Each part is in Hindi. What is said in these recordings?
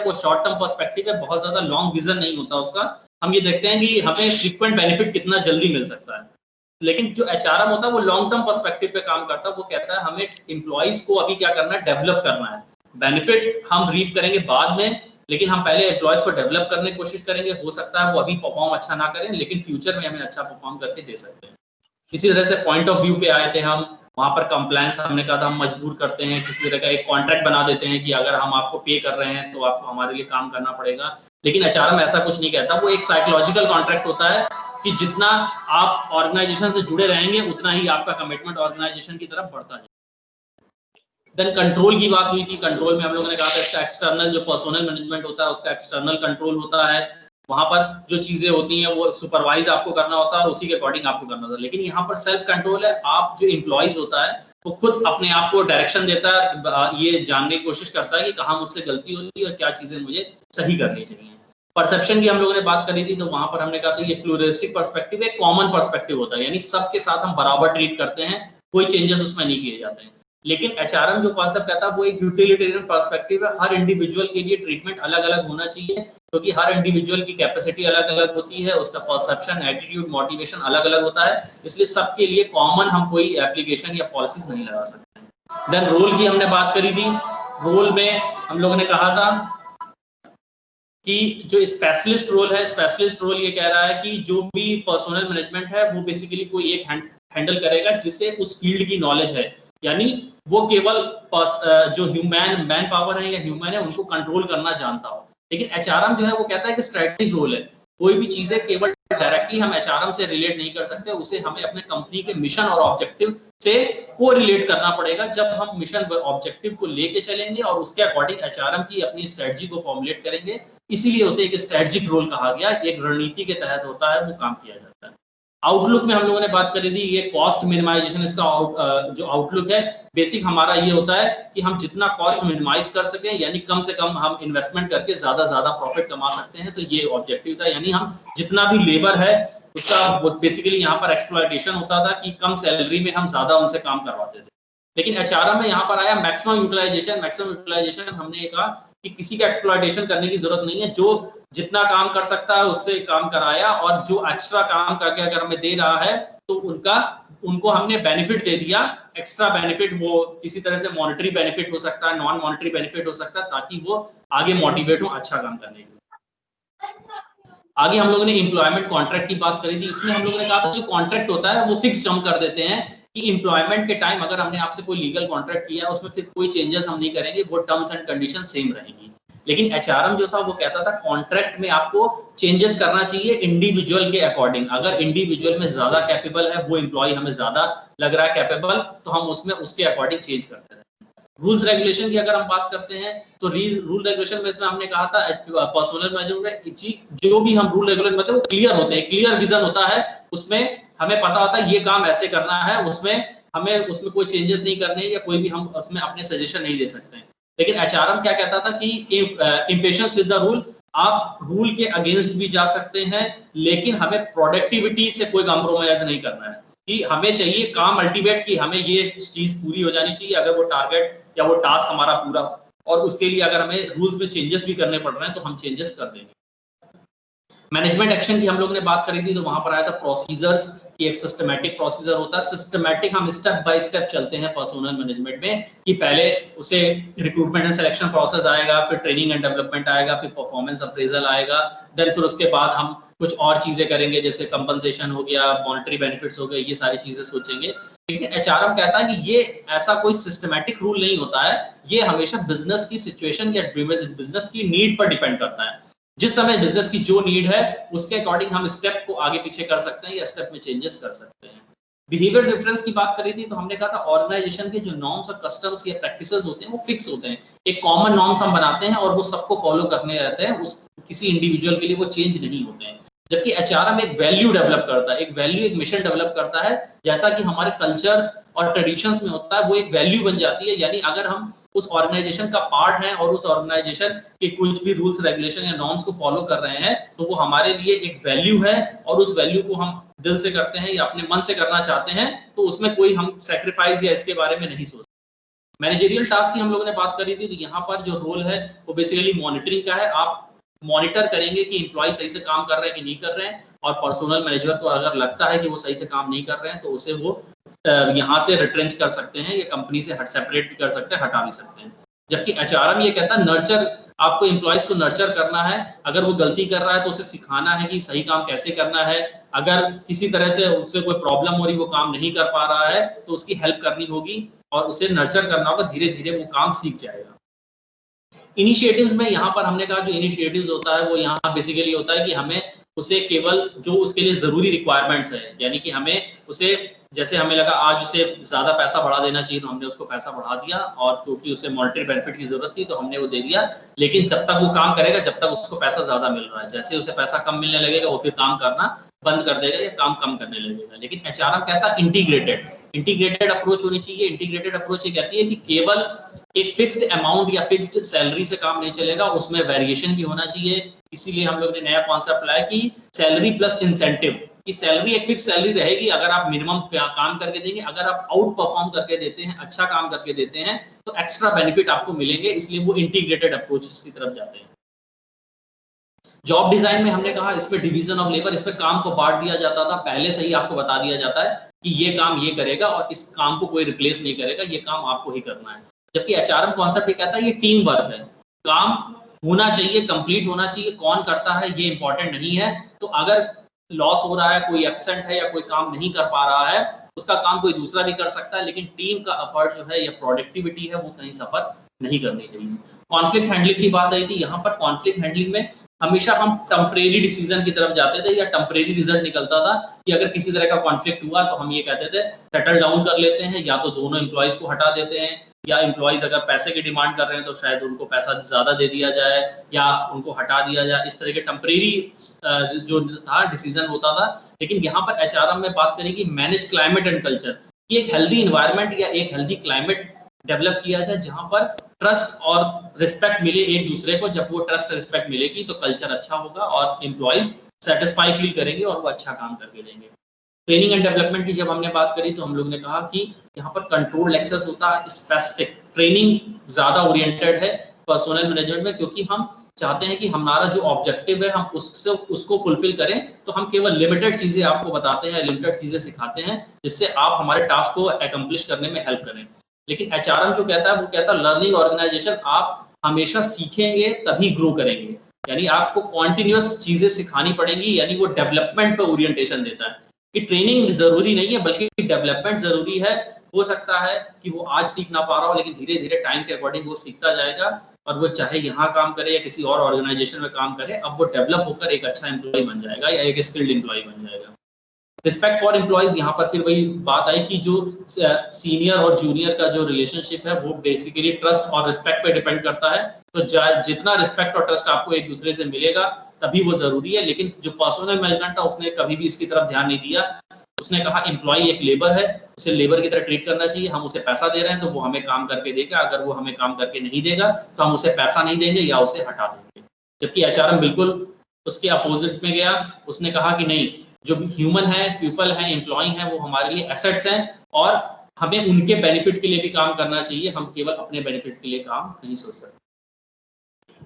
वो शॉर्ट टर्म पर्सपेक्टिव है, बहुत ज्यादा लॉन्ग विजन नहीं होता उसका। हम ये देखते हैं कि हमें फ्रीक्वेंट बेनिफिट कितना जल्दी मिल सकता है। लेकिन जो एचआरएम होता है वो लॉन्ग टर्म पर्सपेक्टिव पे काम करता है। वो कहता है हमें एम्प्लॉइज को अभी क्या करना है, डेवलप करना है। बेनिफिट हम रीप करेंगे बाद में, लेकिन हम पहले एम्प्लॉइज को डेवलप करने की कोशिश करेंगे। हो सकता है वो अभी परफॉर्म अच्छा ना करें, लेकिन फ्यूचर में हमें अच्छा परफॉर्म करके दे सकते हैं। इसी तरह से पॉइंट ऑफ व्यू पे आए थे हम, वहां पर कंप्लायंस हमने कहा था हम मजबूर करते हैं, किसी तरह का एक कॉन्ट्रैक्ट बना देते हैं कि अगर हम आपको पे कर रहे हैं तो आपको हमारे लिए काम करना पड़ेगा। लेकिन एचआरएम ऐसा कुछ नहीं कहता, वो एक साइकोलॉजिकल कॉन्ट्रैक्ट होता है कि जितना आप ऑर्गेनाइजेशन से जुड़े रहेंगे उतना ही आपका कमिटमेंट ऑर्गेनाइजेशन की तरफ बढ़ता है। देन कंट्रोल की बात हुई थी। कंट्रोल में हम लोगों ने कहा था इसका एक्सटर्नल जो पर्सनल मैनेजमेंट होता है उसका एक्सटर्नल कंट्रोल होता है। वहां पर जो चीजें होती हैं वो सुपरवाइज आपको करना होता है, उसी के अकॉर्डिंग आपको करना होता है। लेकिन यहाँ पर सेल्फ कंट्रोल है, आप जो एम्प्लॉइज होता है वो खुद अपने आप को डायरेक्शन देता है, ये जानने की कोशिश करता है कि कहाँ मुझसे गलती हो रही है और क्या चीजें मुझे सही करनी चाहिए। परसेप्शन की हम लोगों ने बात करी थी, तो वहां पर हमने कहा था ये प्लूरिस्टिक पर्सपेक्टिव एक कॉमन पर्सपेक्टिव होता है, यानी सबके साथ हम बराबर ट्रीट करते हैं, कोई चेंजेस उसमें नहीं किए जाते हैं। लेकिन एचआरएम जो कॉन्सेप्ट कहता है वो एक यूटिलिटेरियन पर्सपेक्टिव है। हर इंडिविजुअल के लिए ट्रीटमेंट अलग अलग होना चाहिए, क्योंकि हर इंडिविजुअल की कैपेसिटी अलग अलग होती है, उसका परसेप्शन, एटीट्यूड, मोटिवेशन अलग अलग होता है। इसलिए सबके लिए कॉमन हम कोई एप्लीकेशन या पॉलिसीज नहीं लगा सकते। देन रोल की हमने बात करी थी। रोल में हम लोगों ने कहा था कि जो स्पेशलिस्ट रोल है, स्पेशलिस्ट रोल ये कह रहा है कि जो भी पर्सनल मैनेजमेंट है वो बेसिकली कोई एक हैंडल करेगा जिसे उस फील्ड की नॉलेज है, यानी वो केवल जो मैन पावर है या ह्यूमन है उनको कंट्रोल करना जानता हो। लेकिन एचआरएम जो है वो कहता है कि स्ट्रेटेजिक रोल है। कोई भी चीजें केवल डायरेक्टली हम एचआरएम से रिलेट नहीं कर सकते, उसे हमें अपने कंपनी के मिशन और ऑब्जेक्टिव से को रिलेट करना पड़ेगा। जब हम मिशन ऑब्जेक्टिव को लेके चलेंगे और उसके अकॉर्डिंग एचआरएम की अपनी स्ट्रेटजी को फॉर्मुलेट करेंगे, इसीलिए उसे एक स्ट्रेटेजिक रोल कहा गया। एक रणनीति के तहत होता है, वो काम किया जाता है। आउटलुक में हम लोगों ने बात करी थी, ये कॉस्ट मिनिमाइजेशन, इसका जो आउटलुक है बेसिक हमारा ये होता है कि हम जितना कॉस्ट मिनिमाइज कर सकें, यानी कम से कम हम इन्वेस्टमेंट करके ज्यादा प्रॉफिट कमा सकते हैं। तो ये ऑब्जेक्टिव था, यानी हम जितना भी लेबर है उसका बेसिकली यहाँ पर एक्सप्लॉयटेशन होता था कि कम सैलरी में हम ज्यादा उनसे काम करवाते थे। लेकिन एचआरएम में यहाँ पर आया मैक्सिमम यूटिलाइजेशन। मैक्सिमम यूटिलाइजेशन हमने ये कहा कि किसी का एक्सप्लॉयटेशन करने की जरूरत नहीं है, जो जितना काम कर सकता है उससे काम कराया, और जो एक्स्ट्रा काम करके अगर हमें दे रहा है तो उनको हमने बेनिफिट दे दिया। एक्स्ट्रा बेनिफिट वो किसी तरह से मॉनेटरी बेनिफिट हो सकता है, नॉन मॉनेटरी बेनिफिट हो सकता है, ताकि वो आगे मोटिवेट हो अच्छा काम करने के लिए। आगे हम लोगों ने एम्प्लॉयमेंट कॉन्ट्रैक्ट की बात करी थी। इसमें हम लोगों ने कहा था जो कॉन्ट्रैक्ट होता है वो फिक्स हम कर देते हैं कि एम्प्लॉयमेंट के टाइम अगर हमने आपसे कोई लीगल कॉन्ट्रैक्ट किया उसमें फिर कोई चेंजेस हम नहीं करेंगे, वो टर्म्स एंड कंडीशन सेम रहेंगी। लेकिन एचआरएम जो था वो कहता था कॉन्ट्रैक्ट में आपको चेंजेस करना चाहिए इंडिविजुअल के अकॉर्डिंग। अगर इंडिविजुअल में ज्यादा कैपेबल है, वो एम्प्लॉय हमें ज्यादा लग रहा है कैपेबल, तो हम उसमें उसके अकॉर्डिंग चेंज करते हैं। रूल्स रेगुलेशन की अगर हम बात करते हैं तो रूल रेगुलेशन में इसमें हमने कहा था पर्सनल मैनेजमेंट जो भी हम रूल रेगुलेशन मतलब वो क्लियर होते हैं, क्लियर विजन होता है, उसमें हमें पता होता है ये काम ऐसे करना है, उसमें कोई चेंजेस नहीं करने या कोई भी हम उसमें अपने सजेशन नहीं दे सकते हैं। लेकिन एचआरएम क्या कहता था कि इम्पेशंस विद द रूल, आप रूल के अगेंस्ट भी जा सकते हैं, लेकिन हमें प्रोडक्टिविटी से कोई कॉम्प्रोमाइज नहीं करना है कि हमें चाहिए काम अल्टीमेट कि हमें ये चीज पूरी हो जानी चाहिए। अगर वो टारगेट या वो टास्क हमारा पूरा, और उसके लिए अगर हमें रूल्स में चेंजेस भी करने पड़ रहे हैं तो हम चेंजेस कर देंगे। मैनेजमेंट एक्शन की हम लोग ने बात करी थी, तो वहां पर आया था प्रोसीजर्स की एक सिस्टमैटिक प्रोसीजर होता है। सिस्टमैटिक हम स्टेप बाय स्टेप चलते हैं पर्सनल मैनेजमेंट में कि पहले उसे रिक्रूटमेंट एंड सिलेक्शन प्रोसेस आएगा, फिर ट्रेनिंग एंड डेवलपमेंट आएगा, फिर परफॉर्मेंस अप्रेजल आएगा, देन फिर उसके बाद हम कुछ और चीजें करेंगे जैसे कंपनसेशन हो गया, मॉनेटरी बेनिफिट्स हो गए, ये सारी चीजें सोचेंगे। लेकिन एचआरएम कहता है कि ये ऐसा कोई सिस्टमैटिक रूल नहीं होता है, ये हमेशा बिजनेस की सिचुएशन या बिजनेस की नीड पर डिपेंड करता है। जिस समय बिजनेस की जो नीड है उसके अकॉर्डिंग हम स्टेप को आगे पीछे कर सकते हैं या स्टेप में चेंजेस कर सकते हैं। बिहेवियर डिफरेंस की बात करी थी, तो हमने कहा था ऑर्गेनाइजेशन के जो नॉर्म्स और कस्टम्स या प्रैक्टिसेस होते हैं वो फिक्स होते हैं। एक कॉमन नॉर्म्स हम बनाते हैं और वो सबको फॉलो करने रहते हैं, उस किसी इंडिविजुअल के लिए वो चेंज नहीं होते हैं। जबकि एचआरएम एक वैल्यू डेवलप करता है, एक वैल्यू, एक मिशन डेवलप करता है, जैसा कि हमारे कल्चर्स और ट्रेडिशंस में होता है, वो एक वैल्यू बन जाती है। यानी अगर हम उस ऑर्गेनाइजेशन का पार्ट है और उस ऑर्गेनाइजेशन के कुछ भी रूल्स रेगुलेशन या नॉर्म्स को फॉलो कर रहे हैं, तो वो हमारे लिए एक वैल्यू है, और उस वैल्यू को हम दिल से करते हैं या अपने मन से करना चाहते हैं, तो उसमें कोई हम सैक्रिफाइस या इसके बारे में नहीं सोचते। मैनेजरियल टास्क की हम लोगों ने बात करी थी, तो यहाँ पर जो रोल है वो बेसिकली मॉनिटरिंग का है। आप मॉनिटर करेंगे कि एम्प्लॉय सही से काम कर रहे हैं कि नहीं कर रहे हैं, और पर्सनल मैनेजर को अगर लगता है कि वो सही से काम नहीं कर रहे हैं तो उसे वो यहाँ से रिट्रेंच कर सकते हैं, या कंपनी से सेपरेट भी कर सकते हैं, हटा भी सकते हैं। जबकि एचआरएम ये कहता है नर्चर, आपको एम्प्लॉयज को नर्चर करना है। अगर वो गलती कर रहा है तो उसे सिखाना है कि सही काम कैसे करना है। अगर किसी तरह से उससे कोई प्रॉब्लम हो रही, वो काम नहीं कर पा रहा है, तो उसकी हेल्प करनी होगी और उसे नर्चर करना होगा। धीरे धीरे वो काम सीख जाएगा। इनिशिएटिव्स में यहाँ पर हमने कहा जो इनिशिएटिव्स होता है वो यहाँ बेसिकली होता है कि हमें उसे केवल जो उसके लिए जरूरी रिक्वायरमेंट्स है, यानी कि हमें उसे, जैसे हमें लगा आज उसे ज्यादा पैसा बढ़ा देना चाहिए तो हमने उसको पैसा बढ़ा दिया, और क्योंकि उसे मॉनेटरी बेनिफिट की जरूरत थी तो हमने वो दे दिया। लेकिन जब तक वो काम करेगा, जब तक उसको पैसा ज्यादा मिल रहा है, जैसे उसे पैसा कम मिलने लगेगा वो फिर काम करना बंद कर देगा या काम कम करने लगेगा। लेकिन एचआरएम कहता है इंटीग्रेटेड अप्रोच होनी चाहिए। इंटीग्रेटेड अप्रोच ये कहती है कि केवल एक फिक्स्ड अमाउंट या फिक्स्ड सैलरी से काम नहीं चलेगा, उसमें वेरिएशन भी होना चाहिए। इसीलिए हम लोग ने नया कॉन्सेप्ट लाया कि सैलरी प्लस इंसेंटिव, कि सैलरी एक फिक्स सैलरी रहेगी अगर आप मिनिमम काम करके देंगे, अगर आप आउट परफॉर्म करके देते हैं, अच्छा काम करके देते हैं, तो एक्स्ट्रा बेनिफिट आपको मिलेंगे। इसलिए वो इंटीग्रेटेड अप्रोच की तरफ जाते हैं। जॉब डिजाइन में हमने कहा इसमें डिवीजन ऑफ लेबर, इसमें काम को बांट दिया जाता था। पहले से ही आपको बता दिया जाता है कि ये काम ये करेगा और इस काम को कोई रिप्लेस नहीं करेगा, ये काम आपको ही करना है। जबकि एचआरएम कॉन्सेप्ट ये कहता है ये टीम वर्क है, काम होना चाहिए, कंप्लीट होना चाहिए। कौन करता है ये इंपॉर्टेंट नहीं है। तो अगर लॉस हो रहा है, कोई एब्सेंट है या कोई काम नहीं कर पा रहा है, उसका काम कोई दूसरा भी कर सकता है, लेकिन टीम का एफर्ट जो है या प्रोडक्टिविटी है वो कहीं सफर नहीं करनी चाहिए। कॉन्फ्लिक्ट हैंडलिंग की बात आई थी, यहाँ पर कॉन्फ्लिक्ट हैंडलिंग में हमेशा हम टेम्परेरी डिसीजन की तरफ जाते थे या टेम्परेरी रिजल्ट निकलता था कि अगर किसी तरह का कॉन्फ्लिक्ट हुआ तो हम ये कहते थे सेटल डाउन कर लेते हैं, या तो दोनों एम्प्लॉयज को हटा देते हैं, या एम्प्लॉयज अगर पैसे की डिमांड कर रहे हैं तो शायद उनको पैसा ज्यादा दे दिया जाए या उनको हटा दिया जाए। इस तरह के टेम्परेरी जो था डिसीजन होता था। लेकिन यहाँ पर एचआरएम में बात करें कि मैनेज क्लाइमेट एंड कल्चर, कि एक हेल्दी इन्वायरमेंट या एक हेल्दी क्लाइमेट डेवलप किया जाए जहां पर ट्रस्ट और रिस्पेक्ट मिले एक दूसरे को। जब वो ट्रस्ट रिस्पेक्ट मिलेगी तो कल्चर अच्छा होगा और एम्प्लॉयज सेटिस्फाई फील करेंगे और वो अच्छा काम करके देंगे। ट्रेनिंग एंड डेवलपमेंट की जब हमने बात करी तो हम लोग ने कहा कि यहाँ पर कंट्रोल एक्सेस होता है, स्पेसिफिक ट्रेनिंग ज्यादा ओरिएंटेड है पर्सनल मैनेजमेंट में, क्योंकि हम चाहते हैं कि हमारा जो ऑब्जेक्टिव है हम उसको फुलफिल करें। तो हम केवल लिमिटेड चीजें आपको बताते हैं, लिमिटेड चीजें सिखाते हैं जिससे आप हमारे टास्क को अकम्प्लिश करने में हेल्प करें। लेकिन एचआरएम जो कहता है वो कहता है लर्निंग ऑर्गेनाइजेशन, आप हमेशा सीखेंगे तभी ग्रो करेंगे, यानी आपको कॉन्टिन्यूअस चीजें सिखानी पड़ेंगी, यानी वो डेवलपमेंट पे ओरिएंटेशन देता है कि ट्रेनिंग जरूरी नहीं है बल्कि डेवलपमेंट जरूरी है। हो सकता है कि वो आज सीख ना पा रहा हो, लेकिन धीरे धीरे टाइम के अकॉर्डिंग वो सीखता जाएगा, और वो चाहे यहाँ काम करे या किसी और ऑर्गेनाइजेशन में काम करे, अब वो डेवलप होकर एक अच्छा एम्प्लॉय बन जाएगा या एक स्किल्ड एम्प्लॉय बन जाएगा। रिस्पेक्ट फॉर एम्प्लॉयज, यहाँ पर फिर वही बात आई कि जो सीनियर और जूनियर का जो रिलेशनशिप है वो बेसिकली ट्रस्ट और रिस्पेक्ट पे डिपेंड करता है। तो जितना रिस्पेक्ट और ट्रस्ट आपको एक दूसरे से मिलेगा तभी वो जरूरी है। लेकिन जो पर्सनल मैनेजमेंट था उसने कभी भी इसकी तरफ ध्यान नहीं दिया। उसने कहा एम्प्लॉय एक लेबर है, उसे लेबर की तरह ट्रीट करना चाहिए। हम उसे पैसा दे रहे हैं तो वो हमें काम करके देगा, अगर वो हमें काम करके नहीं देगा तो हम उसे पैसा नहीं देंगे या उसे हटा देंगे। जबकि एचआरएम बिल्कुल उसके अपोजिट में गया, उसने कहा कि नहीं, जो ह्यूमन है, पीपल है, एम्प्लॉय है, वो हमारे लिए एसेट्स हैं और हमें उनके बेनिफिट के लिए भी काम करना चाहिए, हम केवल अपने बेनिफिट के लिए काम नहीं सोच सकते।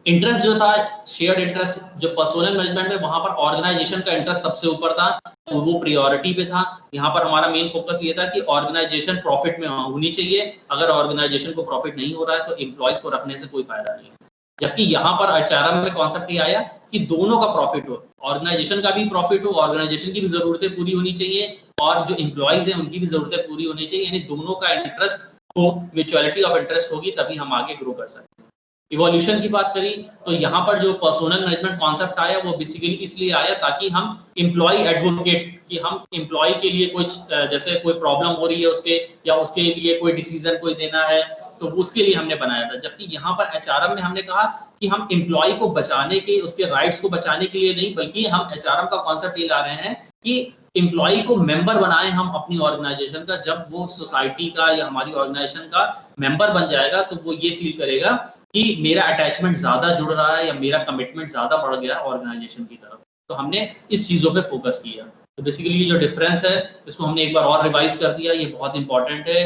इंटरेस्ट जो था शेयर्ड इंटरेस्ट, जो पर्सनल मैनेजमेंट में वहां पर ऑर्गेनाइजेशन का इंटरेस्ट सबसे ऊपर था, तो वो प्रायोरिटी पे था। यहाँ पर हमारा मेन फोकस ये था कि ऑर्गेनाइजेशन प्रॉफिट में होनी चाहिए। अगर ऑर्गेनाइजेशन को प्रॉफिट नहीं हो रहा है तो एम्प्लॉयज को रखने से कोई फायदा नहीं है। जबकि यहाँ पर एचआरएम में कॉन्सेप्ट ये आया कि दोनों का प्रॉफिट हो, ऑर्गेनाइजेशन का भी प्रॉफिट हो, ऑर्गेनाइजेशन की भी जरूरतें पूरी होनी चाहिए और जो एम्प्लॉयज हैं उनकी भी जरूरतें पूरी होनी चाहिए, यानी दोनों का इंटरेस्ट हो, म्यूचुअलिटी ऑफ इंटरेस्ट होगी तभी हम आगे ग्रो कर सकते हैं। इवोल्यूशन की बात करी तो यहाँ पर जो पर्सनल मैनेजमेंट कॉन्सेप्ट आया वो बेसिकली इसलिए आया ताकि हम एम्प्लॉय एडवोकेट, कि हम एम्प्लॉय के लिए कुछ जैसे कोई प्रॉब्लम हो रही है उसके, या उसके लिए कोई डिसीजन कोई देना है, तो उसके लिए हमने बनाया था। जबकि यहाँ पर एचआरएम में हमने कहा कि हम एम्प्लॉय को बचाने के, उसके राइट्स को बचाने के लिए नहीं, बल्कि हम एचआरएम का कॉन्सेप्ट ये ला रहे हैं कि एम्प्लॉय को मेंबर बनाएं हम अपनी ऑर्गेनाइजेशन का। जब वो सोसाइटी का या हमारी ऑर्गेनाइजेशन का मेंबर बन जाएगा तो वो ये फील करेगा कि मेरा अटैचमेंट ज्यादा जुड़ रहा है या मेरा कमिटमेंट ज्यादा बढ़ गया ऑर्गेनाइजेशन की तरफ। तो हमने इस चीजों पे फोकस किया। तो बेसिकली ये जो डिफरेंस है इसको हमने एक बार और रिवाइज कर दिया, ये बहुत इंपॉर्टेंट है।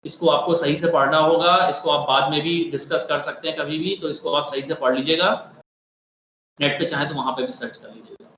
इसको आपको सही से पढ़ना होगा, इसको आप बाद में भी डिस्कस कर सकते हैं कभी भी, तो इसको आप सही से पढ़ लीजिएगा, नेट पे चाहे तो वहां पे भी सर्च कर लीजिएगा।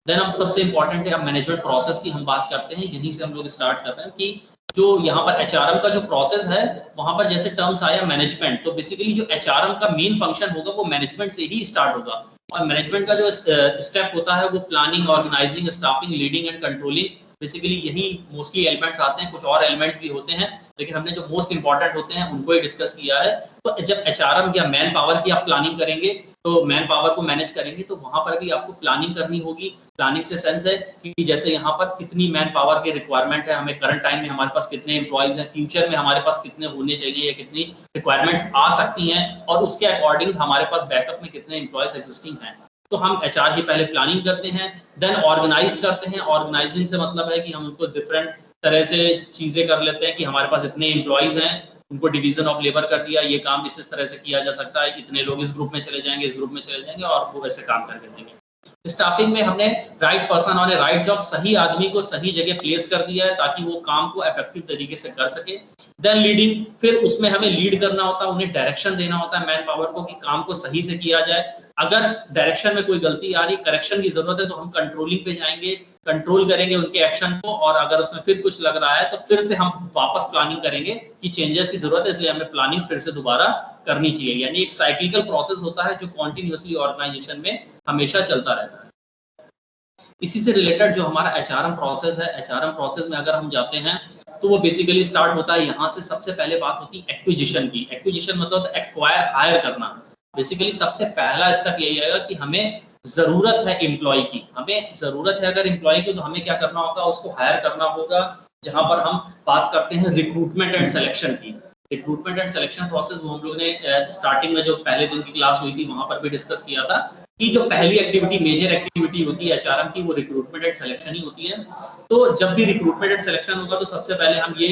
देन अब सबसे इंपॉर्टेंट है, अब मैनेजमेंट प्रोसेस की हम बात करते हैं, यहीं से हम लोग स्टार्ट कर रहे हैं कि जो यहाँ पर एचआरएम का जो प्रोसेस है, वहां पर जैसे टर्म्स आया मैनेजमेंट, तो बेसिकली जो एचआरएम का मेन फंक्शन होगा वो मैनेजमेंट से ही स्टार्ट होगा। और मैनेजमेंट का जो स्टेप होता है वो planning, organising, staffing, leading and controlling, basically यही मोस्टली एलिमेंट्स आते हैं, कुछ और एलिमेंट्स भी होते हैं, लेकिन हमने जो मोस्ट इंपॉर्टेंट होते हैं उनको ही डिस्कस किया है। तो जब एचआरएम या मैन पावर की आप प्लानिंग करेंगे, तो मैन पावर को मैनेज करेंगे, तो वहां पर भी आपको प्लानिंग करनी होगी। प्लानिंग से सेंस है कि जैसे यहाँ पर कितनी मैन पावर की रिक्वायरमेंट है, हमें करंट टाइम में हमारे पास कितने एम्प्लॉयज हैं, फ्यूचर में हमारे पास कितने होने चाहिए या कितनी रिक्वायरमेंट्स आ सकती हैं, और उसके अकॉर्डिंग हमारे पास बैकअप में कितने एम्प्लॉयज एग्जिस्टिंग हैं। तो हम एचआर की पहले प्लानिंग करते हैं, देन ऑर्गेनाइज करते हैं। ऑर्गेनाइजिंग से मतलब है कि हम उनको डिफरेंट तरह से चीजें कर लेते हैं कि हमारे पास इतने एम्प्लॉयज हैं, उनको डिवीजन ऑफ लेबर कर दिया, ये काम इस तरह से किया जा सकता है, इतने लोग इस ग्रुप में चले जाएंगे, इस ग्रुप में चले जाएंगे, और वो वैसे काम करके देंगे। स्टाफिंग में हमने right person on A right job, सही आदमी को सही जगह प्लेस कर दिया है ताकि वो काम को इफेक्टिव तरीके से कर सके। देन लीडिंग, फिर उसमें हमें लीड करना होता है, उन्हें डायरेक्शन देना होता है मैन पावर को कि काम को सही से किया जाए। अगर डायरेक्शन में कोई गलती आ रही, करेक्शन की जरूरत है, तो हम कंट्रोलिंग पे जाएंगे, कंट्रोल करेंगे उनके एक्शन को, और अगर उसमें फिर कुछ लग रहा है तो फिर से हम वापस प्लानिंग करेंगे कि चेंजेस की जरूरत है, इसलिए हमें प्लानिंग फिर से दोबारा करनी चाहिए। यानी एक साइक्लिकल प्रोसेस होता है जो कॉन्टिन्यूसली ऑर्गेनाइजेशन में हमेशा चलता रहता है। इसी से रिलेटेड जो हमारा एचआरएम प्रोसेस है, एचआरएम प्रोसेस में अगर हम जाते हैं तो वो बेसिकली स्टार्ट होता है यहाँ से। सबसे पहले बात होती है एक्विजिशन की। एक्विजिशन मतलब एक्वायर, हायर करना। बेसिकली सबसे पहला स्टेप यही आएगा कि हमें जरूरत है एम्प्लॉय की, हमें जरूरत है अगर एम्प्लॉय की, तो हमें क्या करना होगा, उसको हायर करना होगा। जहां पर हम बात करते हैं रिक्रूटमेंट एंड सिलेक्शन की। रिक्रूटमेंट एंड सिलेक्शन प्रोसेस वो हम लोग ने स्टार्टिंग में जो पहले दिन की क्लास हुई थी वहां पर भी डिस्कस किया था कि जो पहली एक्टिविटी, मेजर एक्टिविटी होती है एचआरएम की, वो रिक्रूटमेंट एंड सिलेक्शन ही होती है। तो जब भी रिक्रूटमेंट एंड सिलेक्शन होगा तो सबसे पहले हम ये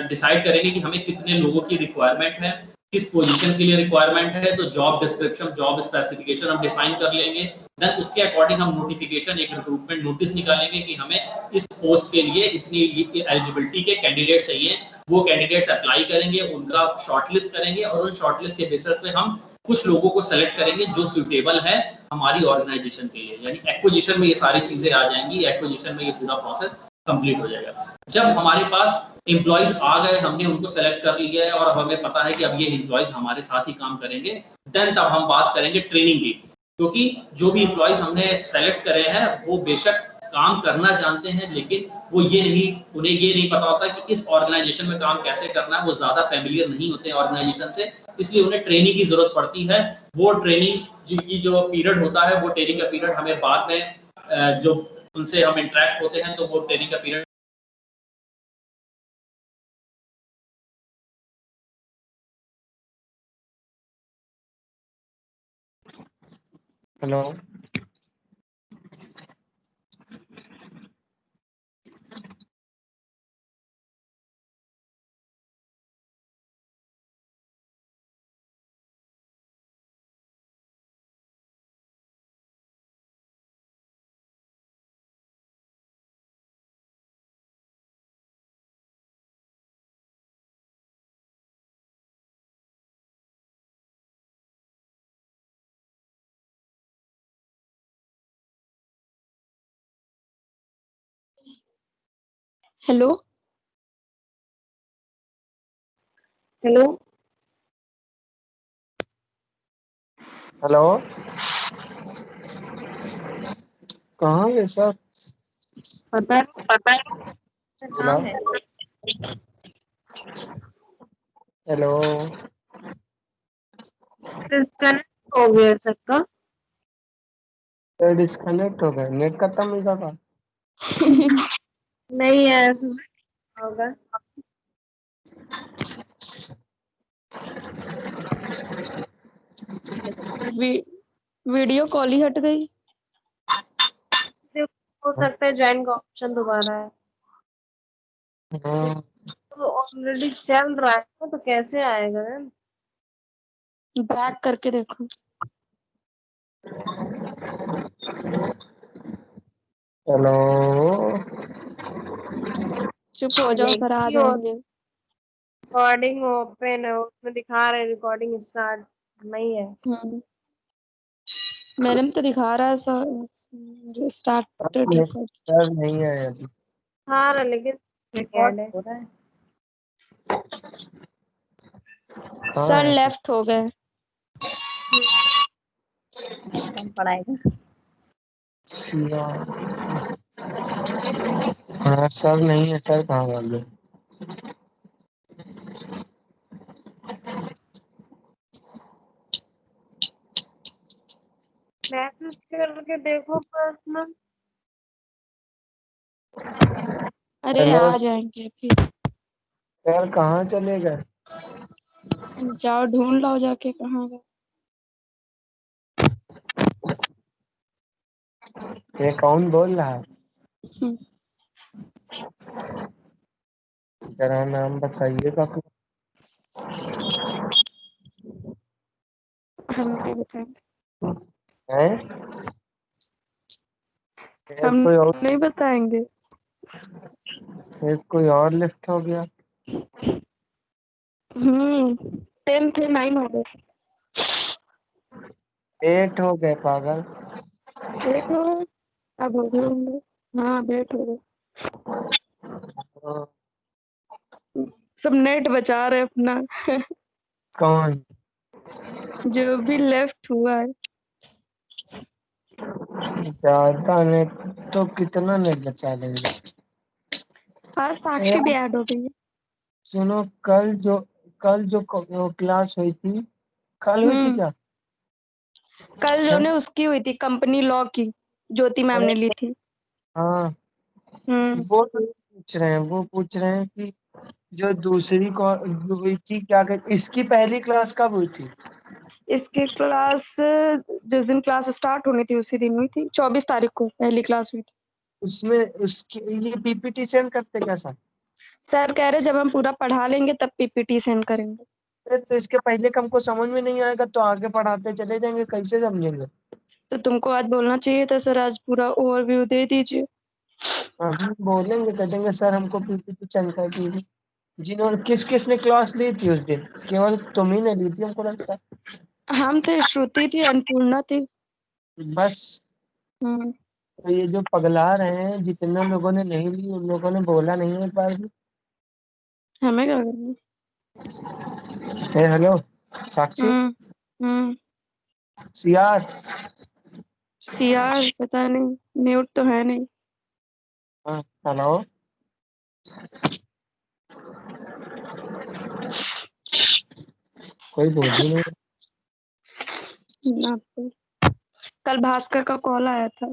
डिसाइड करेंगे कि हमें कितने लोगों की रिक्वायरमेंट है, किस पोजीशन के लिए रिक्वायरमेंट है, तो जॉब डिस्क्रिप्शन, जॉब स्पेसिफिकेशन हम डिफाइन कर लेंगे। देन उसके अकॉर्डिंग हम नोटिफिकेशन, एक रिक्रूटमेंट नोटिस निकालेंगे कि हमें इस पोस्ट के लिए इतनी एलिजिबिलिटी के कैंडिडेट चाहिए। वो कैंडिडेट्स अप्लाई करेंगे, उनका शॉर्टलिस्ट करेंगे, और उन शॉर्टलिस्ट के बेसिस पे हम कुछ लोगों को सेलेक्ट करेंगे जो सुटेबल है हमारी ऑर्गेनाइजेशन के लिए। यानी एक्विजिशन में ये सारी चीजें आ जाएंगी, एक्विजिशन में ये पूरा प्रोसेस कंप्लीट हो जाएगा। जब हमारे पास एम्प्लॉयज आ गए, हमने उनको सेलेक्ट कर लिया है और हमें पता है कि अब ये एम्प्लॉयज हमारे साथ ही काम करेंगे, देन तब हम बात करेंगे ट्रेनिंग की। क्योंकि जो भी एम्प्लॉयज हमने सेलेक्ट करे हैं वो बेशक काम करना जानते हैं, लेकिन वो उन्हें ये नहीं पता होता कि इस ऑर्गेनाइजेशन में काम कैसे करना है, वो ज्यादा फैमिलियर नहीं होते हैं ऑर्गेनाइजेशन से, इसलिए उन्हें ट्रेनिंग की जरूरत पड़ती है। वो ट्रेनिंग की जो पीरियड होता है, वो ट्रेनिंग का पीरियड हमें बाद में जो उनसे हम इंटरेक्ट होते हैं तो वो ट्रेनिंग का period hello hello hello hello कहाँ है सर? पता है हेलो कहाँ है? हेलो डिस्कनेक्ट हो गया सबका। सर डिस्कनेक्ट हो गए, नेट खत्म हुआ था। नहीं है, ऐसा होगा। वीडियो कॉल ही हट गई। हो सकता है ज्वाइन का ऑप्शन दोबारा है, हाँ तो ऑलरेडी चल रहा है ना, तो कैसे आएगा मैम? बैक करके देखो। हेलो चुप हो जाओ सर, आ यही और जाएंगे। रिकॉर्डिंग ओपन है, उसमें दिखा रहे रिकॉर्डिंग स्टार्ट नहीं है। मेरे में तो दिखा रहा है स्टार्टेड रिकॉर्ड। सर नहीं आए अभी। हाँ लेकिन रिकॉर्ड हो रहा है। हाँ सर है तो। लेफ्ट हो गए। हम पढ़ाएगा। शिवा। हाँ सर नहीं है, सर कहाँ भाग गए? मैसेज करके देखो पर्सनल। अरे हेलो आ जाएंगे फिर। सर, कहाँ चले गए? जाओ ढूंढ लाओ जाके कहाँ गए। ये कौन बोल रहा है? हम्म, जरा नाम बताइएगा तो। हम नहीं बताएंगे। हैं? ये हम कोई और, नहीं बताएंगे। ये कोई और लिफ्ट हो गया। 10 थे 9 हो गए। 8 हो गए पागल। 8 हो गए, अब हो गए होंगे। हाँ 8 हो गए। हाँ, सब नेट बचा रहे अपना। कौन? जो भी लेफ्ट हुआ है। ज्यादा नेट तो कितना नेट बचा लेंगे? हाँ साक्षी भी यार ऐड हो गई है। सुनो, कल जो वो क्लास हुई थी, कल हुई थी हम्म क्या? कल जो हाँ ने उसकी हुई थी कंपनी लॉ की, ज्योति मैम ने ली थी। हाँ, हम्म वो नहीं पूछ रहे हैं, वो पूछ रहे हैं कि जो दूसरी जो हुई थी, क्या कहते, इसकी पहली क्लास कब हुई थी? इसकी क्लास जिस दिन क्लास स्टार्ट होनी थी उसी दिन हुई थी, 24 तारीख को पहली क्लास हुई थी। उसमें उसकी ये पीपीटी सेंड करते कैसा? सर कह रहे जब हम पूरा पढ़ा लेंगे तब पीपीटी सेंड करेंगे। अरे तो इसके पहले का हमको समझ में नहीं आएगा तो आगे पढ़ाते चले जाएंगे, कैसे समझेंगे? तो तुमको आज बोलना चाहिए था सर, आज पूरा ओवरव्यू दे दीजिए। हम बोलेंगे, कहेंगे सर हमको पीपीटी सेंड कर दीजिए। जिन्होंने किस किस ने क्लास ली थी उस दिन? केवल तुम ही ने ली थी हमको लगता है। हम थे, श्रुति थी, अन्नपूर्णा थी। बस। हम्म तो ये जो पगला रहे हैं, जितने लोगों ने नहीं ली उन लोगों ने बोला नहीं है एक बार भी। हमें क्या करना। हेलो साक्षी, हम्म हम्म सीआर। सीआर पता नहीं, म्यूट तो है नहीं। हाँ हेलो। कोई बोल ही नहीं। ना तो। कल भास्कर का कॉल आया था,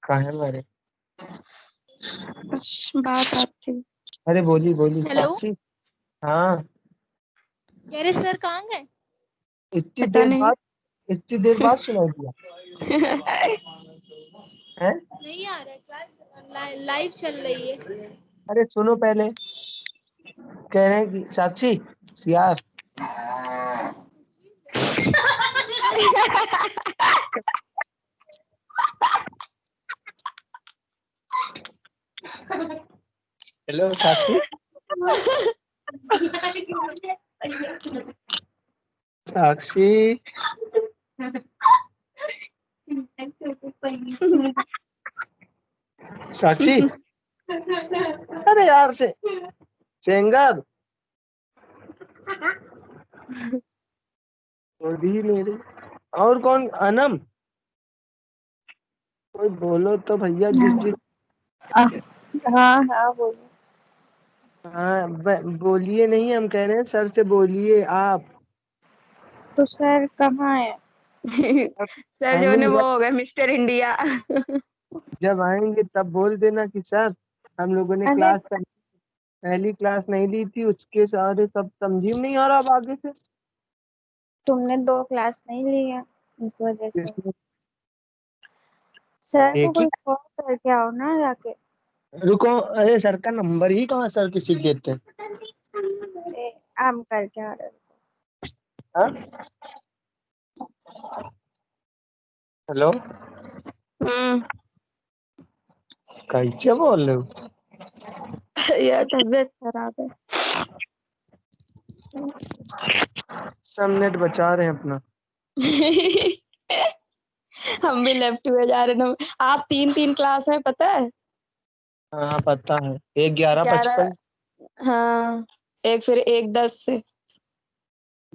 कहाँ मेरे? कुछ बात आती थी। अरे बोली बोली हेलो। साक्षी। हाँ। कह रहे सर कहाँ गए? इतनी पता देर नहीं। बाद, इतनी देर बाद सुनाई दिया है? नहीं आ रहा है क्लास, लाइव चल रही है। अरे सुनो पहले, कह रहे हैं कि साक्षी, सीआर। हेलो साक्षी, साक्षी। साक्षी। अरे यार से चेंगर ही ले रही। और कौन? अनम। कोई बोलो तो भैया, जिस जिस। हाँ हाँ बोलो। हाँ बोलिए, नहीं हम कह रहे हैं सर से बोलिए आप। तो सर कहाँ है? सर जो आई ने मीन वो हो गए मिस्टर इंडिया। जब आएंगे तब बोल देना कि सर हम लोगों ने अरे पहली क्लास नहीं ली थी, उसके सारे सब समझी में नहीं आ रहा अब आगे से। तुमने 2 क्लास नहीं ली है इस वजह से। इसमें सर को एक ही। कोई कॉल करके आओ ना जाके। रुको, अरे सर का नंबर ही कहाँ सर किसी को देते हैं? आम करके आ रहे हो। हाँ? हेलो। हम्म कैसे बोल रहे हो? यार तबीयत खराब है। हम नेट बचा रहे हैं अपना। हम भी लेफ्ट हुए जा रहे हैं। आज 3 क्लास है पता है। हाँ पता है, एक 11 11:55। हाँ, एक फिर 1:10 से।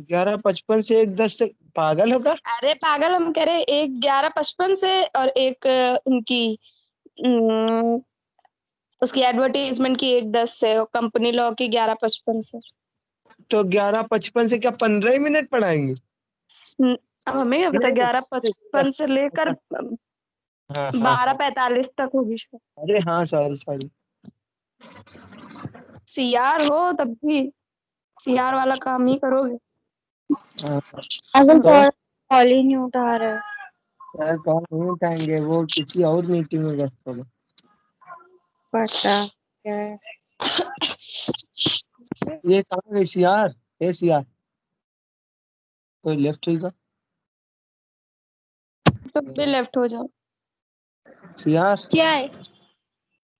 11:55 से 1:10 से पागल होगा। अरे पागल, हम कह रहे एक 11:55 से और एक उनकी अम, उसकी एडवर्टीजमेंट की 1:10 से और कंपनी लॉ की 11:55 से। तो 11:55 से क्या 15 ही मिनट पढ़ाएंगे? अब हमें क्या पता, नहीं, 11:55 से लेकर हाँ हाँ हाँ। 12:45 तक होगी शायद। अरे हाँ, सॉरी सॉरी। सीआर हो तब भी सीआर वाला काम ही करोगे। हाँ, अगर तो कॉल ही नहीं उठा रहा है। सर कॉल नहीं उठाएंगे, वो किसी और मीटिंग में व्यस्त होगा। पता क्या है। ये कहाँ गई सीआर? ए सीआर, कोई लेफ्ट हुई का? तुम भी लेफ्ट हो जाओ। सीआर, क्या है?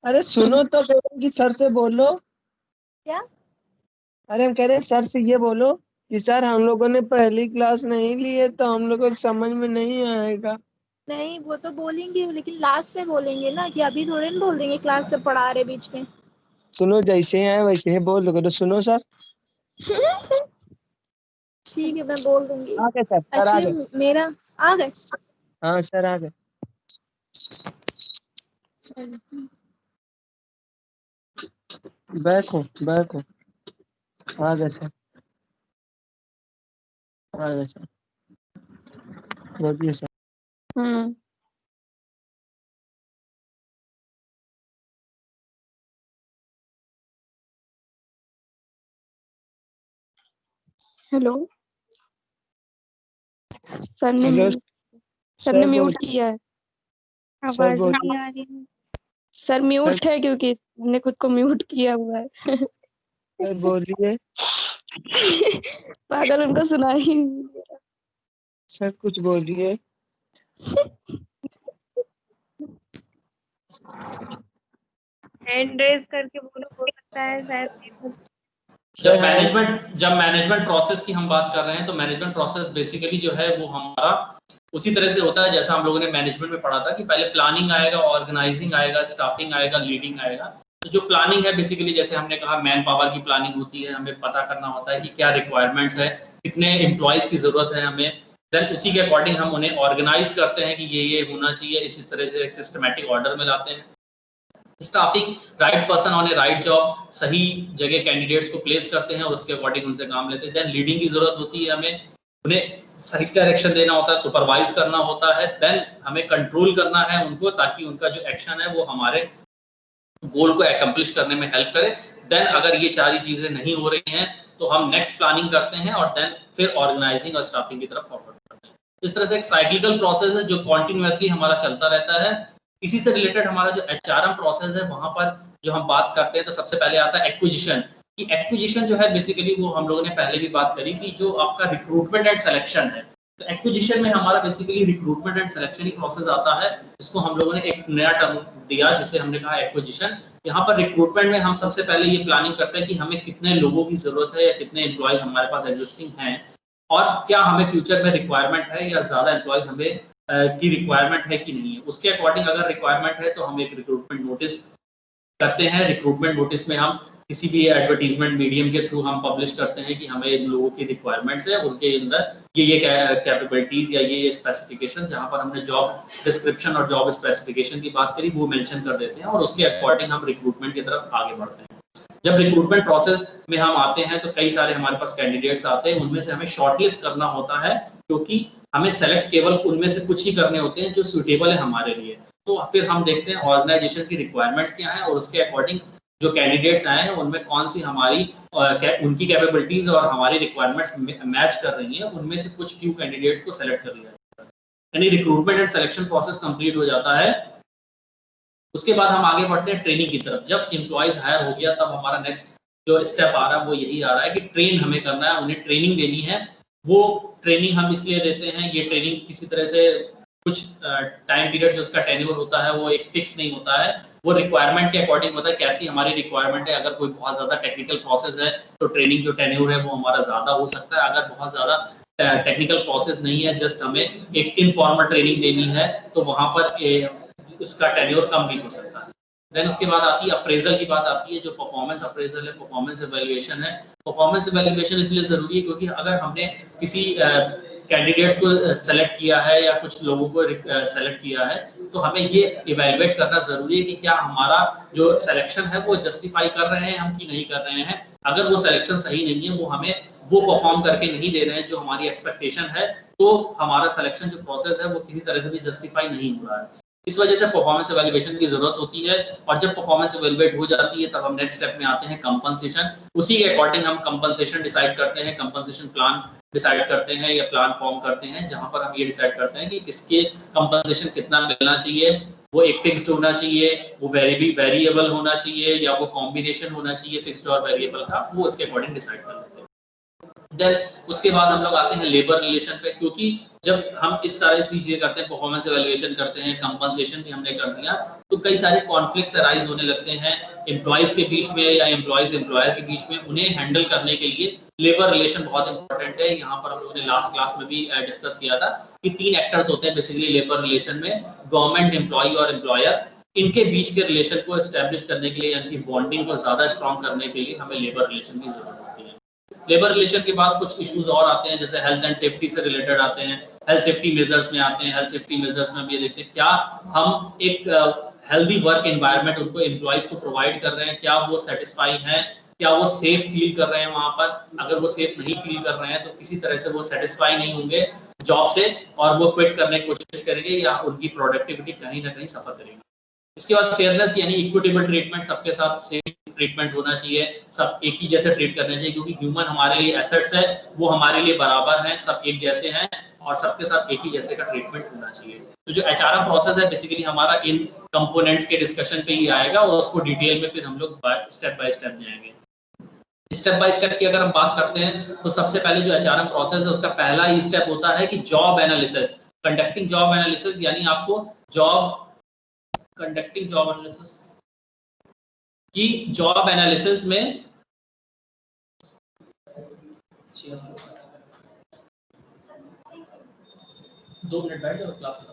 अरे सुनो तो, कह रहे कि सर से बोलो। क्या? अरे हम कह रहे हैं सर से ये बोलो कि सर हम लोगों ने पहली क्लास नहीं ली है तो हम लोगों को समझ में नहीं आएगा। नहीं, वो तो बोलेंगे लेकिन लास्ट में बोलेंगे ना, कि अभी थोड़े ना बोल देंगे क्लास से पढ़ा रहे बीच में। सुनो, जैसे ही आए वैसे ही बोल दो, तो सुनो सर। ठीक है, मैं बोल दूंगी। आ गए सर आ गए। एक्चुअली मेरा आ गए। हाँ सर आ गए। बैक हो बैक हो। आ गए सर, आ गए सर, बोलिए सर। हम्म। हेलो। सर ने हेलो सर ने सर, म्यूट बोलिए किया है। सर, आवाज बोलिए नहीं आ रही है। सर सर, म्यूट है क्योंकि हमने खुद को म्यूट किया हुआ है। सर बोलिए पागल, उनको सुनाई ही नहीं दे रहा। सर, कुछ बोलिए। हैंड रेज करके बोलो, हो सकता है शायद। जब मैनेजमेंट प्रोसेस की हम बात कर रहे हैं तो मैनेजमेंट प्रोसेस बेसिकली जो है वो हमारा उसी तरह से होता है जैसा हम लोगों ने मैनेजमेंट में पढ़ा था कि पहले प्लानिंग आएगा, ऑर्गेनाइजिंग आएगा, स्टाफिंग आएगा, लीडिंग आएगा। तो जो प्लानिंग है बेसिकली जैसे हमने कहा मैन पावर की प्लानिंग होती है, हमें पता करना होता है कि क्या रिक्वायरमेंट्स है, कितने एम्प्लॉयज की जरूरत है हमें, देन उसी के अकॉर्डिंग हम उन्हें ऑर्गेनाइज करते हैं कि ये होना चाहिए, इस तरह से एक सिस्टमेटिक ऑर्डर में लाते हैं। Staffing, right person on A right job, सही जगह कैंडिडेट्स को प्लेस करते हैं और उसके अकॉर्डिंग उनसे काम लेते हैं। देन लीडिंग की जरूरत होती है, हमें उन्हें सही डायरेक्शन देना होता है, सुपरवाइज करना होता है, देन हमें कंट्रोल करना है उनको ताकि उनका जो एक्शन है वो हमारे गोल को एकम्प्लिश करने में हेल्प करे। देन अगर ये सारी चीजें नहीं हो रही हैं तो हम नेक्स्ट प्लानिंग करते हैं और देन फिर ऑर्गेनाइजिंग और स्टाफिंग की तरफ फॉरवर्ड करते हैं। इस तरह से एक साइक्लिकल प्रोसेस है जो कॉन्टिन्यूसली हमारा चलता रहता है। इसी से रिलेटेड हमारा जो एचआरएम प्रोसेस है वहां पर जो हम बात करते हैं तो सबसे पहले आता है एक्विजिशन। कि एक्विजिशन जो है बेसिकली वो हम लोगों ने पहले भी बात करी कि जो आपका रिक्रूटमेंट एंड सिलेक्शन है, तो एक्विजिशन में हमारा basically recruitment and selection he process आता है। इसको हम लोगों ने एक नया टर्म दिया जिसे हमने कहा एक्विजिशन। यहाँ पर रिक्रूटमेंट में हम सबसे पहले ये प्लानिंग करते हैं कि हमें कितने लोगों की जरूरत है या कितने एम्प्लॉयज हमारे पास एग्जिस्टिंग हैं और क्या हमें फ्यूचर में रिक्वायरमेंट है या ज्यादा एम्प्लॉयज हमें की रिक्वायरमेंट है कि नहीं है। उसके अकॉर्डिंग अगर रिक्वायरमेंट है तो हम एक रिक्रूटमेंट नोटिस करते हैं। रिक्रूटमेंट नोटिस में हम किसी भी एडवर्टीजमेंट मीडियम के थ्रू हम पब्लिश करते हैं कि हमें इन लोगों की रिक्वायरमेंट्स है, उनके अंदर ये कैपेबिलिटीज या ये स्पेसिफिकेशन, जहां पर हमने जॉब डिस्क्रिप्शन और जॉब स्पेसिफिकेशन की बात करी वो मेंशन कर देते हैं और उसके अकॉर्डिंग हम रिक्रूटमेंट की तरफ आगे बढ़ते हैं। जब रिक्रूटमेंट प्रोसेस में हम आते हैं तो कई सारे हमारे पास कैंडिडेट्स आते हैं, उनमें से हमें शॉर्टलिस्ट करना होता है क्योंकि हमें सेलेक्ट केवल उनमें से कुछ ही करने होते हैं जो सुटेबल है हमारे लिए। तो फिर हम देखते हैं ऑर्गेनाइजेशन की रिक्वायरमेंट्स क्या है और उसके अकॉर्डिंग जो कैंडिडेट्स आए हैं उनमें कौन सी हमारी उनकी कैपेबिलिटीज और हमारी रिक्वायरमेंट्स मैच कर रही हैं, उनमें से कुछ फ्यू कैंडिडेट्स को सेलेक्ट कर लिया जाता है। यानी recruitment and selection process complete हो जाता है। उसके बाद हम आगे बढ़ते हैं ट्रेनिंग की तरफ। जब एम्प्लॉयज हायर हो गया तब हमारा नेक्स्ट जो स्टेप आ रहा है वो यही आ रहा है कि ट्रेन हमें करना है, उन्हें ट्रेनिंग देनी है। वो ट्रेनिंग हम इसलिए देते हैं, ये ट्रेनिंग किसी तरह से कुछ टाइम पीरियड जो उसका टेन्योर होता है वो एक फिक्स नहीं होता है, वो रिक्वायरमेंट के अकॉर्डिंग होता है, कैसी हमारी रिक्वायरमेंट है। अगर कोई बहुत ज्यादा टेक्निकल प्रोसेस है तो ट्रेनिंग जो टेन्योर है वो हमारा ज्यादा हो सकता है। अगर बहुत ज्यादा टेक्निकल प्रोसेस नहीं है, जस्ट हमें एक इनफॉर्मल ट्रेनिंग देनी है, तो वहां पर उसका टेन्योर कम भी हो सकता है। देन उसके बाद आती है अप्रेजल की बात आती है, जो परफॉर्मेंस अप्रेजल है, परफॉर्मेंस एवेल्युएशन है। परफॉर्मेंस एवेल्युएशन इसलिए जरूरी है क्योंकि अगर हमने किसी कैंडिडेट्स को सेलेक्ट किया है या कुछ लोगों को सेलेक्ट किया है, तो हमें ये इवेलुएट करना जरूरी है कि क्या हमारा जो सिलेक्शन है वो जस्टिफाई कर रहे हैं हम कि नहीं कर रहे हैं। अगर वो सिलेक्शन सही नहीं है, वो हमें वो परफॉर्म करके नहीं दे रहे हैं जो हमारी एक्सपेक्टेशन है, तो हमारा सिलेक्शन जो प्रोसेस है वो किसी तरह से भी जस्टिफाई नहीं हो रहा है। इस वजह से परफॉर्मेंस एवेल्युएशन की जरूरत होती है। और जब परफॉर्मेंस एवेल्युएट हो जाती है तब हम नेक्स्ट स्टेप में आते हैं कंपनसेशन। उसी के अकॉर्डिंग हम कंपनसेशन डिसाइड करते हैं, कंपनसेशन प्लान डिसाइड करते हैं या प्लान फॉर्म करते हैं, जहां पर हम ये डिसाइड करते हैं कि किसके कंपनसेशन कितना मिलना चाहिए। वो एक फिक्स्ड होना चाहिए, वो वेरिएबल होना चाहिए, या वो कॉम्बिनेशन होना चाहिए फिक्स्ड और वेरिएबल का, वो उसके अकॉर्डिंग डिसाइड कर लेते हैं। देन उसके बाद हम लोग आते हैं लेबर रिलेशन पे, क्योंकि जब हम इस तरह से चीजें करते हैं, परफॉर्मेंस एवेल्युएशन करते हैं, कंपनसेशन भी हमने कर दिया, तो कई सारे कॉन्फ्लिक्ट्स अराइज होने लगते हैं एम्प्लॉइज के बीच में या एम्प्लॉइज एम्प्लॉयर के बीच में। उन्हें हैंडल करने के लिए लेबर रिलेशन बहुत इंपॉर्टेंट है। यहाँ पर हम लोगों ने लास्ट क्लास में भी डिस्कस किया था कि 3 एक्टर्स होते हैं बेसिकली लेबर रिलेशन में, गवर्नमेंट, एम्प्लॉय और एम्प्लॉयर। इनके बीच के रिलेशन को एस्टेब्लिश करने के लिए, यानी बॉन्डिंग को ज्यादा स्ट्रॉन्ग करने के लिए हमें लेबर रिलेशन की जरूरत होती है। लेबर रिलेशन के बाद कुछ इश्यूज और आते हैं, जैसे हेल्थ एंड सेफ्टी से रिलेटेड आते हैं, हेल्थ सेफ्टी मेजर्स में आते हैं। हेल्थ सेफ्टी मेजर्स में हम ये देखते हैं क्या हम एक हेल्दी वर्क एनवायरनमेंट उनको एम्प्लॉइज को प्रोवाइड कर रहे हैं, क्या वो सेटिस्फाई हैं, क्या वो सेफ फील कर रहे हैं वहां पर। अगर वो सेफ नहीं फील कर रहे हैं तो किसी तरह से वो सेटिस्फाई नहीं होंगे जॉब से और वो क्विट करने की कोशिश करेंगे या उनकी प्रोडक्टिविटी कहीं ना कहीं सफर करेगी। इसके बाद फेयरनेस यानी इक्विटेबल ट्रीटमेंट, सबके साथ सेम ट्रीटमेंट होना चाहिए, सब एक ही जैसे ट्रीट करना चाहिए, क्योंकि ह्यूमन हमारे लिए एसेट्स है, वो हमारे लिए बराबर हैं, सब एक जैसे हैं और सबके साथ एक ही जैसे का ट्रीटमेंट होना चाहिए। तो जो एचआरएम प्रोसेस है बेसिकली हमारा इन कंपोनेंट्स के डिस्कशन पे ही आएगा और उसको डिटेल में फिर हम लोग स्टेप बाय स्टेप जाएंगे। स्टेप बाय स्टेप की अगर हम बात करते हैं तो सबसे पहले जो एचआरएम प्रोसेस है उसका पहला ही स्टेप होता है कि job analysis, conducting job analysis, यानी आपको कंडक्टिंग जॉब एनालिसिस की जॉब एनालिसिस में दो मिनट बैठ जाओ, क्लास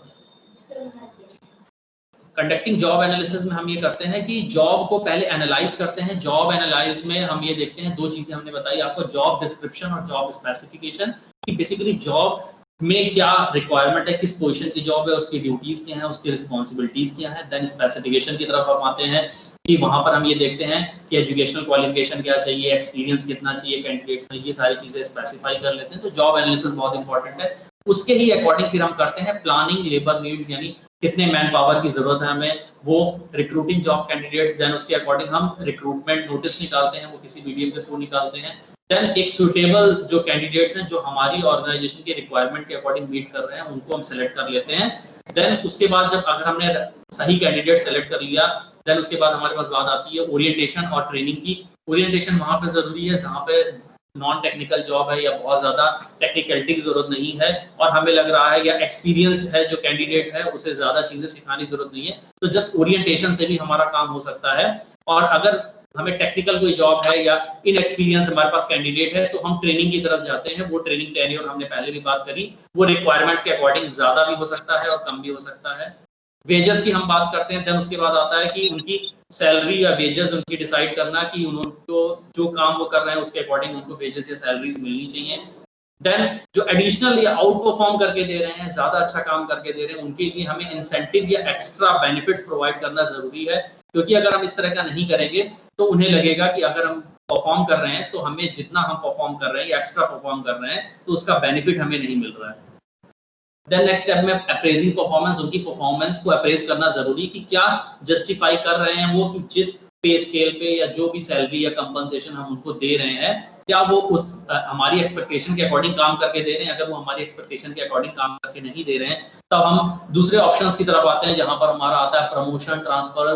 कंडक्टिंग जॉब एनालिसिस में हम ये करते हैं कि जॉब को पहले एनालाइज करते हैं। जॉब एनालाइज में हम ये देखते हैं, 2 चीजें हमने बताई आपको, जॉब डिस्क्रिप्शन और जॉब स्पेसिफिकेशन, कि बेसिकली जॉब में क्या रिक्वायरमेंट है, किस पोजीशन की जॉब है, उसकी ड्यूटीज क्या है, उसकी रिस्पॉन्सिबिलिटीज क्या है। देन स्पेसिफिकेशन की तरफ हम आते हैं कि वहां पर हम ये देखते हैं कि एजुकेशनल क्वालिफिकेशन क्या चाहिए, एक्सपीरियंस कितना चाहिए कैंडिडेट्स में, ये सारी चीजें स्पेसिफाई कर लेते हैं। तो जॉब एनालिसिस बहुत इंपॉर्टेंट है। उसके ही अकॉर्डिंग फिर हम करते हैं प्लानिंग लेबर नीड्स, यानी कितने मैन पावर की जरूरत है हमें, वो रिक्रूटिंग जॉब कैंडिडेट्स। देन उसके अकॉर्डिंग हम रिक्रूटमेंट नोटिस निकालते हैं, वो किसी मीडियम के थ्रू निकालते हैं। देन एक सुटेबल जो कैंडिडेट्स हैं जो हमारी ऑर्गेनाइजेशन के रिक्वायरमेंट के अकॉर्डिंग मीट कर रहे हैं, उनको हम सेलेक्ट कर लेते हैं। देन उसके बाद जब अगर हमने सही कैंडिडेट सेलेक्ट कर लिया, देन उसके बाद हमारे पास बात आती है ओरिएंटेशन और ट्रेनिंग की। ओरिएंटेशन वहां पे जरूरी है जहाँ पे नॉन टेक्निकल जॉब है या बहुत ज्यादा टेक्निकलिटी की जरूरत नहीं है और हमें लग रहा है या एक्सपीरियंस्ड है जो कैंडिडेट है, उसे ज्यादा चीजें सिखाने की जरूरत नहीं है, तो जस्ट ओरिएंटेशन से भी हमारा काम हो सकता है। और अगर हमें टेक्निकल कोई जॉब है या इनएक्सपीरियंस हमारे पास कैंडिडेट है तो हम ट्रेनिंग की तरफ जाते हैं। वो ट्रेनिंग टेन्योर हमने पहले भी बात करी, वो रिक्वायरमेंट्स के अकॉर्डिंग ज्यादा भी हो सकता है और कम भी हो सकता है। वेजेस की हम बात करते हैं, देन उसके बाद आता है कि उनकी सैलरी या वेजेस उनकी डिसाइड करना कि उनको जो काम वो कर रहे हैं उसके अकॉर्डिंग उनको वेजेस या सैलरीज मिलनी चाहिए। देन जो एडिशनल या आउट परफॉर्म करके दे रहे हैं, ज्यादा अच्छा काम करके दे रहे हैं, उनके लिए हमें इंसेंटिव या एक्स्ट्रा बेनिफिट्स प्रोवाइड करना जरूरी है, क्योंकि अगर हम इस तरह का नहीं करेंगे तो उन्हें लगेगा कि अगर हम परफॉर्म कर रहे हैं तो हमें जितना हम परफॉर्म कर रहे हैं या एक्स्ट्रा परफॉर्म कर रहे हैं तो उसका बेनिफिट हमें नहीं मिल रहा है। देन नेक्स्ट स्टेप में अप्रेजिंग परफॉर्मेंस, उनकी परफॉर्मेंस को अप्रेज करना जरूरी कि क्या जस्टिफाई कर रहे हैं वो कि जिस पे स्केल पे या जो भी सैलरी या कंपनसेशन हम उनको दे रहे हैं, क्या वो उस हमारी एक्सपेक्टेशन के अकॉर्डिंग काम करके दे रहे हैं। अगर वो हमारी एक्सपेक्टेशन के अकॉर्डिंग काम करके नहीं दे रहे हैं तब हम दूसरे ऑप्शंस की तरफ आते हैं, जहां पर हमारा आता है promotion, transfer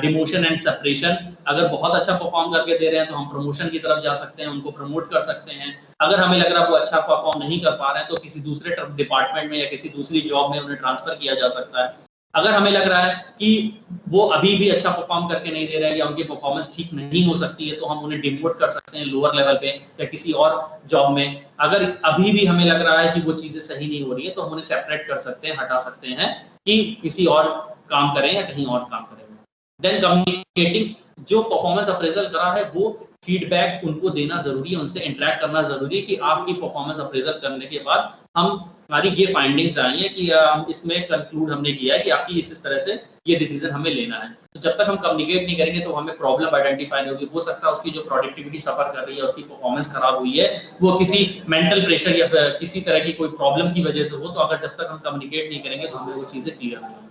demotion and separation, अगर बहुत अच्छा परफॉर्म करके दे रहे हैं तो हम प्रमोशन की तरफ जा सकते हैं, उनको प्रमोट कर सकते हैं। अगर हमें लग रहा है वो अच्छा परफॉर्म नहीं कर पा रहे हैं तो किसी दूसरे डिपार्टमेंट में या किसी दूसरी जॉब में उन्हें ट्रांसफर किया जा सकता है। अगर हमें लग रहा है कि वो अभी भी अच्छा परफॉर्म करके नहीं दे रहे हैं या उनकी परफॉर्मेंस ठीक नहीं हो सकती है तो हम उन्हें डिमोट कर सकते हैं लोअर लेवल पे या किसी और जॉब में। अगर अभी भी हमें लग रहा है कि वो चीजें सही नहीं हो रही है तो हम उन्हें सेपरेट कर सकते हैं, हटा सकते हैं कि किसी और काम करें या कहीं और काम करें। देन कम्युनिकेटिंग, जो परफॉर्मेंस अप्रेजल करा है वो फीडबैक उनको देना जरूरी है, उनसे इंटरेक्ट करना जरूरी है कि आपकी परफॉर्मेंस अप्रेजल करने के बाद हमारी ये फाइंडिंग्स आई है कि हम इसमें कंक्लूड हमने किया है कि आपकी इस तरह से ये डिसीजन हमें लेना है। तो जब तक हम कम्युनिकेट नहीं करेंगे तो हमें प्रॉब्लम आइडेंटिफाई नहीं होगी। हो सकता है उसकी जो प्रोडक्टिविटी सफर कर रही है, उसकी परफॉर्मेंस खराब हुई है, वो किसी मेंटल प्रेशर या किसी तरह की कोई प्रॉब्लम की वजह से हो। तो अगर जब तक हम कम्युनिकेट नहीं करेंगे तो हमें वो चीजें क्लियर नहीं होंगी।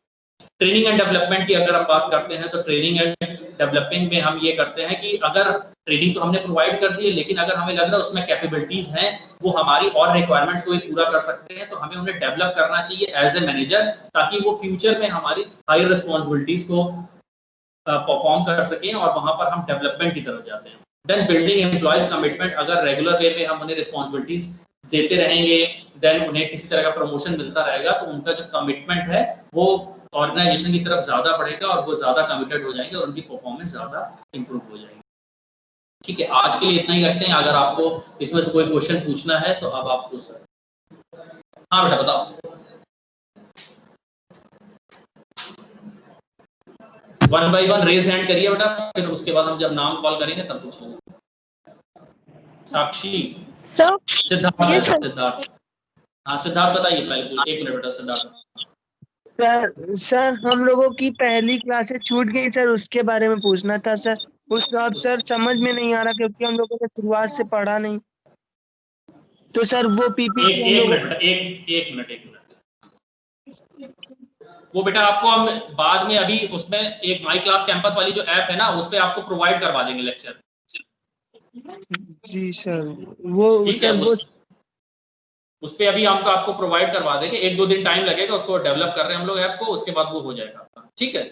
ट्रेनिंग एंड डेवलपमेंट की अगर हम बात करते हैं तो ट्रेनिंग एंड डेवलपिंग में हम ये करते हैं कि अगर ट्रेनिंग तो हमने प्रोवाइड कर दी है लेकिन अगर हमें लग रहा है उसमें कैपेबिलिटीज हैं, वो हमारी और रिक्वायरमेंट्स को भी पूरा कर सकते हैं, तो हमें उन्हें डेवलप करना चाहिए एज ए मैनेजर, ताकि वो फ्यूचर में हमारी हाई रिस्पॉन्सिबिलिटीज को परफॉर्म कर सकें और वहां पर हम डेवलपमेंट की तरफ जाते हैं। देन बिल्डिंग एम्प्लॉयज कमिटमेंट, अगर रेगुलर वे में हम उन्हें रिस्पॉन्सिबिलिटीज देते रहेंगे, देन उन्हें किसी तरह का प्रमोशन मिलता रहेगा तो उनका जो कमिटमेंट है वो ऑर्गेनाइजेशन की तरफ ज्यादा बढ़ेगा और वो ज्यादा कमिटेड हो जाएंगे और उनकी परफॉर्मेंस ज्यादा इंप्रूव हो जाएगी। ठीक है, आज के लिए इतना ही रखते हैं। अगर आपको इसमें से कोई क्वेश्चन पूछना है तो अब आप पूछ सकते हैं। हाँ बेटा बताओ। 1 by 1 रेज हैंड करिए बेटा, फिर उसके बाद हम जब नाम कॉल करेंगे तब पूछेंगे। साक्षी, सिद्धार्थ, हाँ सिद्धार्थ बताइए पहले। 1 मिनट बेटा सिद्धार्थ। सर हम लोगों की पहली क्लासें छूट गई सर, उसके बारे में पूछना था सर। उसका अब सर समझ में नहीं आ रहा क्योंकि हम लोगों ने शुरुआत से पढ़ा नहीं। तो सर वो पीपीटी एक मिनट वो बेटा आपको हम बाद में अभी उसमें एक माई क्लास कैंपस वाली जो ऐप है ना उस पे आपको प्रोवाइड करवा देंगे लेक्चर। जी सर, वो ठीक है, उस पे अभी हम आपको प्रोवाइड करवा देंगे। 1-2 दिन टाइम लगेगा, उसको डेवलप कर रहे हैं हम लोग ऐप को, उसके बाद वो हो जाएगा। ठीक है।